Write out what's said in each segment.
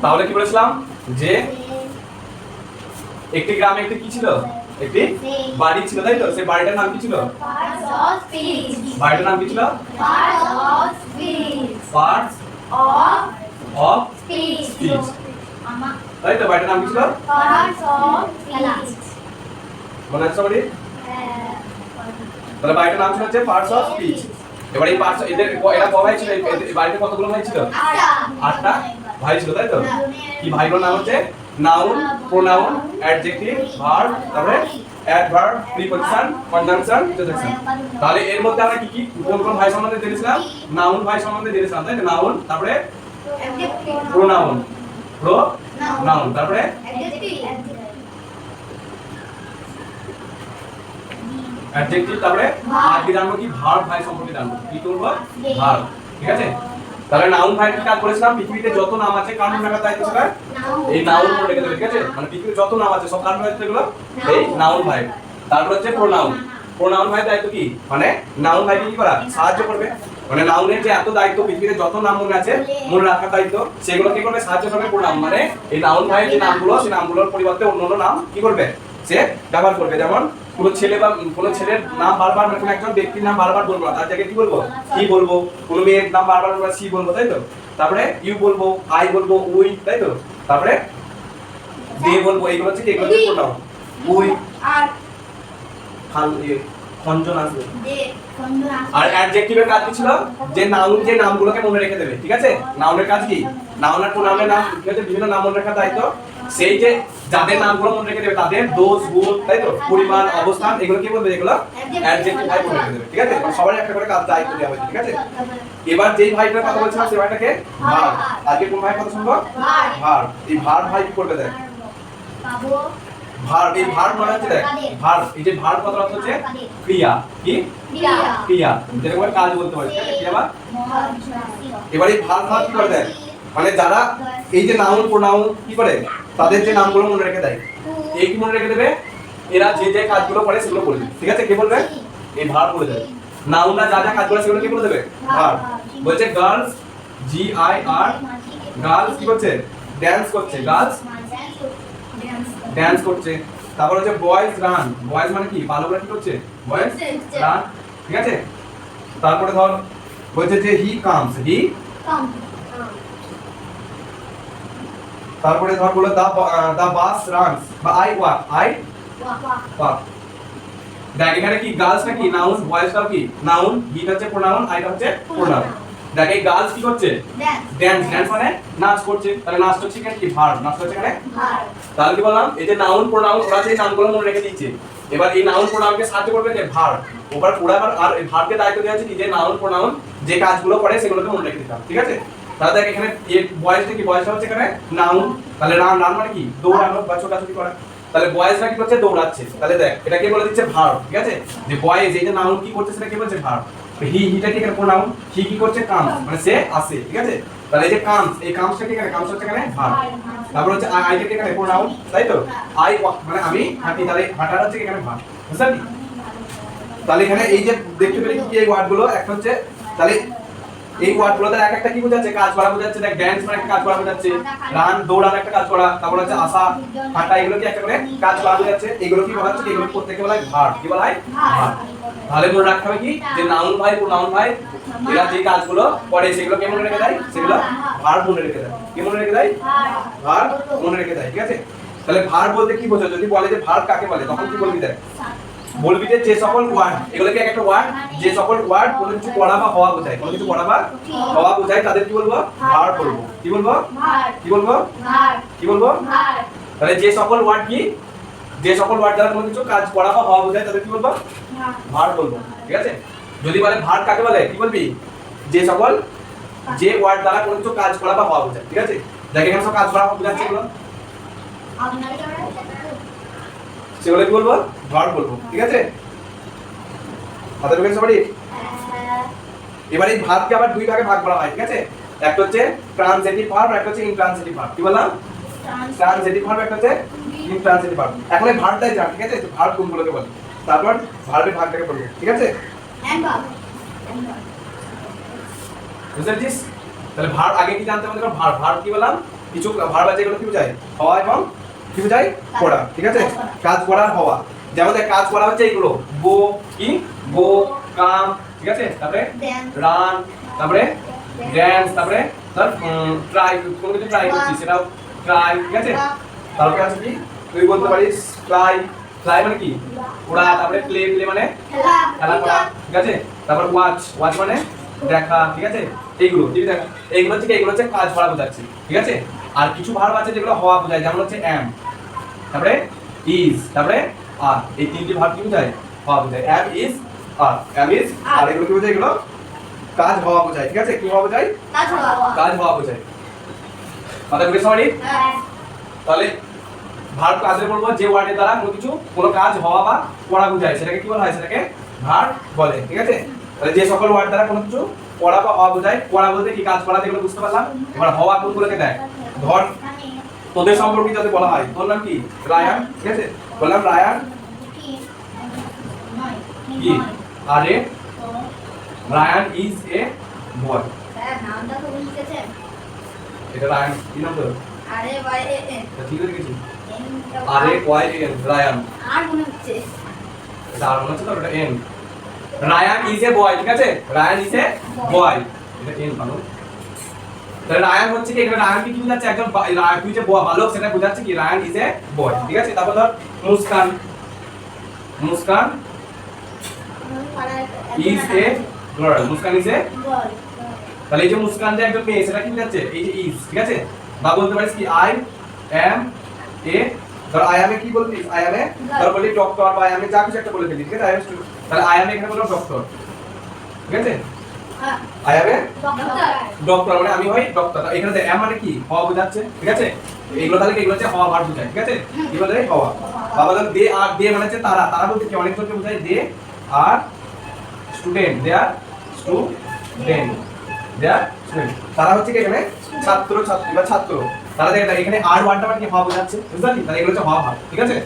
তাহলে কি বলেছিলাম যে একটি গ্রামে একটি কি ছিল, একটি বাড়ি ছিল, তাই তো? সেই বাড়িটার নাম কি ছিল? বাড়িটার নাম কি ছিল? পার্টস অফ স্পিচ, তাই তো? বাড়িটার নাম কি ছিল? মনে আছে সবারই? তাহলে বাড়িটার নাম ছিল হচ্ছে পার্টস অফ স্পিচ। এবার এই পার্টস এদের এরা ক ভাই ছিল? এই বাড়িতে কতগুলো ভাই ছিল? 8টা ভাই ছিল, তাই তো? কি ভাইগুলোর নাম হচ্ছে নাউন, প্রোনাউন, অ্যাডজেক্টিভ, ভার্ব, তারপরে অ্যাডভার্ব, প্রিপজিশন, কনজাংশন, ইন্টারজেকশন। তাহলে এর মধ্যে আমরা কি কি কোন কোন ভাই সম্বন্ধে জেনেছিলাম? নাউন ভাই সম্বন্ধে জেনেছিলাম, তাই তো? নাউন, তারপরে প্রোনাউন, প্রোনাউন, তারপরে অ্যাডজেক্টিভ, তারপরে আজকে জানবো কি ভার্ব ভাই সম্পর্কে জানবো। কি করব? ভার্ব, ঠিক আছে? তাহলে নাউন ভাই কি কাজ করেছিলাম? পৃথিবীতে যত নাম আছে কার মনে রাখার দায়িত্ব ছিল? এই নাউন মনে রেখে দেবে, ঠিক আছে? মানে পৃথিবীতে যত নাম আছে সব কার মনে রাখতে এগুলো? এই নাউন ভাই। তারপর হচ্ছে প্রোনাউন। প্রোনাউন ভাই দায়িত্ব কি? মানে নাউন ভাইকে কি করা? সাহায্য করবে। মানে নাউনের যে এত দায়িত্ব, পৃথিবীতে যত নাম মনে আছে মনে রাখার দায়িত্ব, সেগুলো কি করবে? সাহায্য করবে প্রোনাউন। মানে এই নাউন ভাই যে নামগুলো, সেই নামগুলোর পরিবর্তে অন্য অন্য নাম কি করবে? সে ব্যবহার করবে। যেমন কোন ছেলে বা কোন ছেলের নাম বারবার, মানে কোন একজন ব্যক্তির নাম বারবার বলবো না, তার জায়গায় কি বলবো? কি বলবো। কোন মেয়ের নাম বারবার বলবো, সি বলবো, তাই তো? তারপরে ইউ বলবো, আই বলবো, উই, তাই তো? তারপরে দে বলবো। এইগুলো হচ্ছে এগুলো হচ্ছে প্রোনাউন। উই আর খঞ্জন আসবে। আর অ্যাডজেক্টিভের কাজ কি ছিল? যে নাউন যে নামগুলোকে মনে রেখে দেবে, ঠিক আছে? নাউনের কাজ কি? নাউন আর প্রোনাউনের নাম কি হচ্ছে? বিভিন্ন নাম মনে রাখার দায়িত্ব। সেই যে যাদের নামগুলো মনে রেখে দেবে তাদের দোষ, গুণ, তাই তো? পরিমাণ, অবস্থান, এগুলো কি বলবে? এগুলো অ্যাডজেক্টিভ ভাই মনে রেখে দেবে, ঠিক আছে? সবারই একটা করে কাজ দায়িত্ব দেওয়া হয়েছে, ঠিক আছে? এবার যেই ভাইটার কথা বলছিলাম সেই ভাইটাকে ভার্ব। আজকে কোন ভাই কথা শুনবো? ভার্ব। এই ভার্ব ভাই কি করবে? দেখ ভার্ব, এই ভার্ব মানে হচ্ছে দেখ ভার্ব, এই যে ভার্ব কথার অর্থ হচ্ছে ক্রিয়া। কি ক্রিয়া? যেটা করে কাজ বলতে পারি, ঠিক আছে? ক্রিয়া বা এবার এই ভার্ব ভার্ব কি করে দেয়? মানে যারা এই যে নাউন প্রোনাউন কি করে, তাদের যে নামগুলো মনে রেখে দেয়, এই কি মনে রেখে দেবে? এরা যে যে কাজগুলো করে সেগুলো বলবে, ঠিক আছে? কে বলবে? এই ভার্ব বলে দেবে। নাউনরা যা যা কাজ করে সেগুলো কি বলে দেবে? ভার্ব। বলছে girls, G I R, girls কি করছে? ড্যান্স করছে। গার্লস ড্যান্স করছে। তারপর হচ্ছে বয়েজ রান। বয়েজ মানে কি? বালকরা কি করছে? বয়েজ রান, ঠিক আছে? তারপরে ধর বলছে যে হি কামস, হি তারপরে ধর বলে দা বাস রানস, বা আই ওয়াক, আই ওয়াক। দেখ এখানে কি গার্লস নাকি নাউন, বয়েজটাও কি নাউন, হিটা হচ্ছে প্রোনাউন, আইটা হচ্ছে প্রোনাউন। দেখ এই গার্লস কি করছে? ড্যান্স। ড্যান্স মানে নাচ করছে। তাহলে নাচ হচ্ছে কি? ভার্ব। নাচ হচ্ছে এখানে ভার্ব। তাহলে কি বললাম? এই যে নাউন প্রোনাউন ওরা যে নামগুলো মনে রেখে দিয়েছে, এবার এই নাউন প্রোনাউনকে সাহায্য করবে যে ভার্ব। ওবার পুরো আর এই ভার্বকে দায়িত্ব দেওয়া আছে কি? যে নাউন প্রোনাউন যে কাজগুলো করে সেগুলোকে মনে রেখে দিতে হবে, ঠিক আছে? তাহলে দেখ এখানে এই বয়েজটা কি? বয়েজটা হচ্ছে এখানে নাউন। তাহলে রান, রান মানে কি? দৌড়ানো বা ছোটাছুটি করা। তাহলে বয়েজরা কি করছে? দৌড়াচ্ছে। তাহলে দেখ এটাকে বলে দিচ্ছে ভার্ব, ঠিক আছে? যে বয়েজ এই যে নাউন কি করছে সেটা কি বলছে? ভার্ব। হিটা কি এখানে প্রোনাউন, হি কি করছে? কামস, মানে সে আসে, ঠিক আছে? তাহলে এই যে কামস, এই কামসটা কি এখানে? কামস হচ্ছে এখানে ভার্ব। তারপর হচ্ছে আইটা কি এখানে? প্রোনাউন, তাই তো? আই ওয়াক মানে আমি হাঁটি। তাহলে হাঁটার হচ্ছে এখানে ভার্ব, বুঝলি? তাহলে এখানে এই যে দেখতে পেলে কি এই ওয়ার্ডগুলো একটা হচ্ছে, তাহলে এই ওয়ার্ডগুলোতে এক একটা কি বোঝাচ্ছে? কাজ করা বোঝাচ্ছে। দেখ ড্যান্স মানে একটা কাজ করা বোঝাচ্ছে, রান দৌড়ানো একটা কাজ করা, তারপর হচ্ছে আসা, হাঁটা, এগুলো কি একটা করে কাজ করা বোঝাচ্ছে। এগুলো কি বলা হচ্ছে? এগুলো প্রত্যেককে বলা হয় ভার্ব। কি বলা হয়? ভার্ব। তাহলে মনে রাখতে হবে কি? যে নাউন ভাই প্রোনাউন ভাই এরা যে কাজগুলো করে সেগুলো কে মনে রেখে দেয়? সেগুলো ভার্ব মনে রেখে দেয়। কি মনে রেখে দেয়? ভার্ব মনে রেখে দেয়, ঠিক আছে? তাহলে ভার্ব বলতে কি বোঝায়? যদি বলে যে ভার্ব কাকে বলে, তখন কি বলবি? দেখ বলবি যে সকল ওয়ার্ড, এগুলোকে একটা ওয়ার্ড, যে সকল ওয়ার্ড কোনো কিছু করা বা হওয়া বোঝায়, কোনো কিছু করা বা হওয়া বোঝায়, তাদের কি বলবো? ভার্ব বলবো। কি বলবো? কি বলবো? কি বলবো? তাহলে যে সকল ওয়ার্ড কি? যে সকল ওয়ার্ড দ্বারা কোনো কিছু কাজ করা বা হওয়া বোঝায় তাদের কি বলবো? ভার্ব বলবো, ঠিক আছে? যদি বলে ভার্ব কাকে বলে, কি বলবি? যে সকল যে ওয়ার্ড দ্বারা কোনো কিছু কাজ করা বা হওয়া বোঝায়, ঠিক আছে? দেখে এখানে সব কাজ করা বোঝাচ্ছে এগুলো, সেগুলো কি বলবো? ভার্ব বলবো, ঠিক আছে? মাথায় ঢুকেছে সবারই? এবার এই ভার্বকে আবার দুই ভাগে ভাগ করা হয়, ঠিক আছে? একটা হচ্ছে ট্রান্সিটিভ ভার্ব, একটা হচ্ছে ইনট্রান্সিটিভ ভার্ব। কি বললাম? ট্রান্সিটিভ ভার্ব, একটা হচ্ছে ইনট্রান্সিটিভ ভার্ব। এখন এই ভার্বটাই জান, ঠিক আছে? ভার্ব কোনগুলোকে বলে, তারপর ভার্বের ভাগটাকে বলবো, ঠিক আছে? বুঝতে পেরেছিস? তাহলে ভার্ব আগে কি জানতে হবে? ভার্ব, ভার্ব কি বললাম? কিছু ভার্ব আছে এগুলো কি বোঝায় হওয়া এবং কি বোঝায় করা ঠিক আছে কাজ করার হওয়া যেমন কাজ করা হচ্ছে এইগুলো গো কি গো কাম ঠিক আছে তারপরে রান তারপরে ড্যান্স তারপরে ট্রাই কোনো কিছু ট্রাই করছিস সেটাও ট্রাই ঠিক আছে তারপরে আছে কি তুই বলতে পারিস ফ্লাই ফ্লাই মানে কি ওড়া তারপরে প্লে প্লে মানে খেলা করা ঠিক আছে তারপর ওয়াচ ওয়াচ মানে দেখা ঠিক আছে এইগুলো ঠিক আছে এইগুলো হচ্ছে কাজ করা বোঝাচ্ছে ঠিক আছে আর কিছু ভার্ব আছে যেগুলো হওয়া বোঝায় যেমন হচ্ছে am তারপরে is তারপরে are এই তিনটি ভার্ব কি বোঝায় হওয়া বোঝায় am is আর এগুলো কি বোঝায় এগুলো কাজ হওয়া বোঝায় ঠিক আছে কি হওয়া বোঝায় কাজ হওয়া বোঝায় কথা বুঝে সবাই তাহলে ভার্ব কাজে বলবো যে ওয়ার্ডের দ্বারা কোনো কাজ হওয়া বা করা বোঝায় সেটাকে কি বলা হয় সেটাকে ভার্ব বলে ঠিক আছে তাহলে যে সকল ওয়ার্ড দ্বারা কোনো কিছু করা বা হওয়া বোঝায় করা বলতে কি কাজ করা যেগুলো বুঝতে পারলাম এবার হওয়া কোনগুলোকে দেয় ধর তোদের সম্পর্কে যাতে বলা হয় তোর নাম কি রায়ান ঠিক আছে বললাম রায়ান কি আরে রায়ান ইজ এ বয় নামটা তো লিখেছেন এটা রায়ান কি নাম তোর আরে ওয়াই এ এন ঠিক আছে কিছু আরে ওয়াই এন রায়ান আর মনে হচ্ছে এটা আর মনে হচ্ছে তো এটা এন রায়ান ইজ এ বয় ঠিক আছে রায়ান ইজ এ বয় এটা এন পালো তাহলে রায়ান হচ্ছে কি এখানে রায়ান কি বোঝাচ্ছে একজন তুই যে বালক সেটা বোঝাচ্ছে কি রায়ান ইজ এ বয় ঠিক আছে তারপর ধর Muskan Muskan is a girl Muskan is a তাহলে এই যে মুস্কান যে একজন মেয়ে সেটা কি বোঝাচ্ছে এই যে ইজ ঠিক আছে বা বলতে পারিস কি আই এম এ ধর আই এম এ কি বলবি আই এম এ ধর বলি ডক্টর বা আই এম এ যা কিছু একটা বলে ফেলি ঠিক আছে আই এম তাহলে আই এম এখানে বললাম ডক্টর ঠিক আছে আই এম এ ডক্টর মানে আমি হই ডক্টর এখানে এম মানে কি হওয়া বোঝাচ্ছে ঠিক আছে এইগুলো তাহলে এগুলো হচ্ছে হওয়া ভার্ব বোঝায় ঠিক আছে কি বলে হওয়া বাবা ধর দে আর দে মানে হচ্ছে তারা তারা বলতে কি অনেক জনকে বোঝায় they are student they are student they are student তারা হচ্ছে কি এখানে ছাত্র ছাত্রী বা ছাত্র তারা দেখেন এখানে আর ওয়ার্ডটা মানে কি হওয়া বোঝাচ্ছে বুঝলি তাহলে এগুলো হচ্ছে হওয়া ভার্ব ঠিক আছে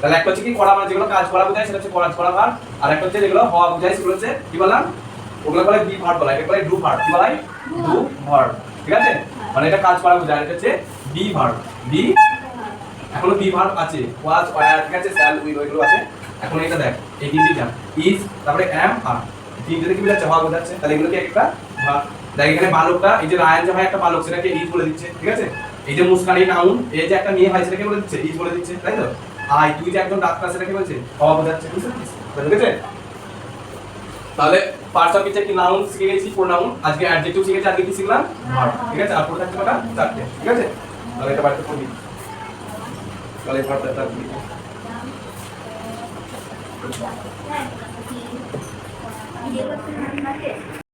তাহলে একটা হচ্ছে কি করা মানে যেগুলো কাজ করা বোঝায় সেটা হচ্ছে করা ভার্ব আর একটা হচ্ছে যেগুলো হওয়া বোঝায় সেগুলো হচ্ছে কি বললাম ওগুলো বলে বি ভার্ব বলা এটা বলে ডু ভার্ব কি বলা ডু ভার্ব ঠিক আছে মানে এটা কাজ করা বোঝায় এটা হচ্ছে বি ভার্ব বি এখনো বি ভার্ব আছে ওয়াজ ওয়্যার ঠিক আছে শ্যাল উইল ওইগুলো আছে এখন এটা দেখ এই তিনটি জান ইজ তারপরে এম আর তিনটে কি বোঝাচ্ছে হওয়া বোঝাচ্ছে তাহলে এগুলো কি একটা ভার্ব দেখ এখানে বালকটা এই যে রায়ান যে হয় একটা বালক সেটাকে ইজ বলে দিচ্ছে ঠিক আছে এই যে মুস্কান এই নাউন এই যে একটা মেয়ে হয় সেটাকে বলে দিচ্ছে ইজ বলে দিচ্ছে তাই তো আই তুই যে একজন ডাক্তার সেটাকে বলছে হওয়া বোঝাচ্ছে বুঝতে পেরেছিস তাহলে পার্টস অফ স্পিচের কি নাউন শিখে গেছি প্রোনাউন আজকে অ্যাডজেক্টিভ শিখেছি আজকে কি শিখলাম ভার্ব ঠিক আছে আর পুরো থাকছে কটা চারটে ঠিক আছে তাহলে এটা বাড়িতে পড়বি তাহলে ভার্বটা থাকবে ভিডিও করতে